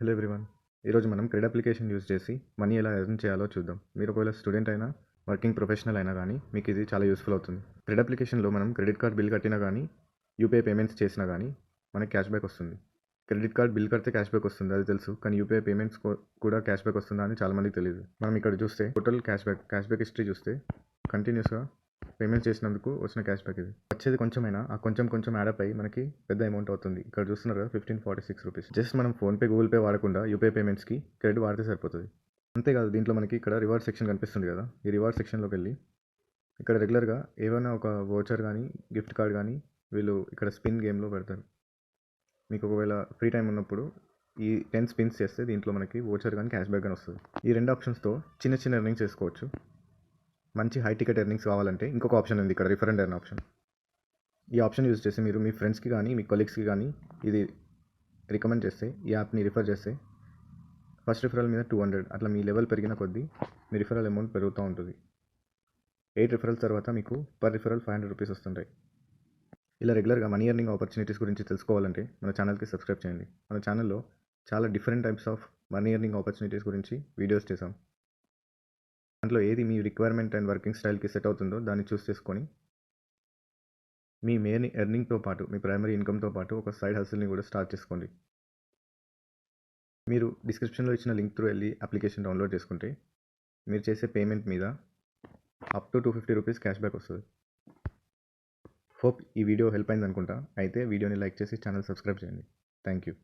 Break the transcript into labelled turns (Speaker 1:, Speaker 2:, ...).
Speaker 1: Hello everyone. ఈరోజు మనం cred application use చేసి మనీ ఎలా ఎర్న్ చేయాలో చూద్దాం. మీరు ఒకవేళ స్టూడెంట్ అయినా, వర్కింగ్ ప్రొఫెషనల్ అయినా కానీ మీకు ఇది చాలా యూస్ఫుల్ అవుతుంది. క్రెడ్ అప్లికేషన్లో మనం క్రెడిట్ కార్డ్ బిల్ కట్టినా కానీ, యూపీఐ పేమెంట్స్ చేసినా కానీ మనకి క్యాష్ బ్యాక్ వస్తుంది. క్రెడిట్ కార్డ్ బిల్ కడితే క్యాష్ బ్యాక్ వస్తుంది, అది తెలుసు. కానీ యూపీఐ పేమెంట్స్ కూడా క్యాష్ బ్యాక్ వస్తుందా అని చాలామందికి తెలియదు. మనం ఇక్కడ చూస్తే టోటల్ క్యాష్ బ్యాక్ హిస్టరీ చూస్తే కంటిన్యూస్గా పేమెంట్ చేసినందుకు వచ్చిన క్యాష్ బ్యాక్ ఇది. వచ్చేది కొంచెమైనా ఆ కొంచెం యాడప్ అయ్యి మనకి పెద్ద అమౌంట్ అవుతుంది. ఇక్కడ చూస్తున్నారు కదా, 1546 రూపీస్. జస్ట్ మనం ఫోన్పే, గూగుల్ పే వాడకుండా యూపీఐ పేమెంట్స్కి క్రెడిట్ వాడితే సరిపోతుంది. అంతేకాదు, దీంట్లో మనకి ఇక్కడ రివార్డ్ సెక్షన్ కనిపిస్తుంది కదా, ఈ రివార్డ్ సెక్షన్లోకి వెళ్ళి ఇక్కడ రెగ్యులర్గా ఏమైనా ఒక వోచర్ కానీ, గిఫ్ట్ కార్డ్ కానీ వీళ్ళు ఇక్కడ స్పిన్ గేమ్లో పెడతారు. మీకు ఒకవేళ ఫ్రీ టైం ఉన్నప్పుడు ఈ 10 స్పిన్స్ చేస్తే దీంట్లో మనకి వోచర్ కానీ క్యాష్ బ్యాక్ కానీ వస్తుంది. ఈ రెండు ఆప్షన్స్తో చిన్న ఎర్నింగ్స్ చేసుకోవచ్చు. మంచి హై టికెట్ ఎర్నింగ్స్ కావాలంటే ఇంకొక ఆప్షన్ ఉంది ఇక్కడ, రిఫర్ అండ్ ఎర్న్ ఆప్షన్. ఈ ఆప్షన్ యూజ్ చేసి మీరు మీ ఫ్రెండ్స్కి కానీ, మీ కొలీగ్స్కి కానీ ఇది రికమెండ్ చేస్తే, ఈ యాప్ని రిఫర్ చేస్తే ఫస్ట్ రిఫరల్ మీద 200, అట్లా మీ లెవెల్ పెరిగిన కొద్దీ మీ రిఫరల్ అమౌంట్ పెరుగుతూ ఉంటుంది. 8 రిఫరల్స్ తర్వాత మీకు పర్ రిఫరల్ 500 రూపీస్ వస్తుంటాయి. ఇలా రెగ్యులర్గా మనీ ఎర్నింగ్ ఆపర్చునిటీస్ గురించి తెలుసుకోవాలంటే మన ఛానల్కి సబ్స్క్రైబ్ చేయండి. మన ఛానల్లో చాలా different types of money earning opportunities గురించి వీడియోస్ చేసాం. దాంట్లో ఏది మీ రిక్వైర్మెంట్ అండ్ వర్కింగ్ స్టైల్కి సెట్ అవుతుందో దాన్ని చూస్ చేసుకొని మీ మెయిన్ ఎర్నింగ్తో పాటు, మీ ప్రైమరీ ఇన్కమ్తో పాటు ఒక సైడ్ హస్సిల్ని కూడా స్టార్ట్ చేసుకోండి. మీరు డిస్క్రిప్షన్లో ఇచ్చిన లింక్ త్రూ వెళ్ళి అప్లికేషన్ డౌన్లోడ్ చేసుకుంటే మీరు చేసే పేమెంట్ మీద up to 250 rupees cash back వస్తుంది. హోప్ ఈ వీడియో హెల్ప్ అయింది అనుకుంటా. అయితే వీడియోని లైక్ చేసి ఛానల్ సబ్స్క్రైబ్ చేయండి. Thank you.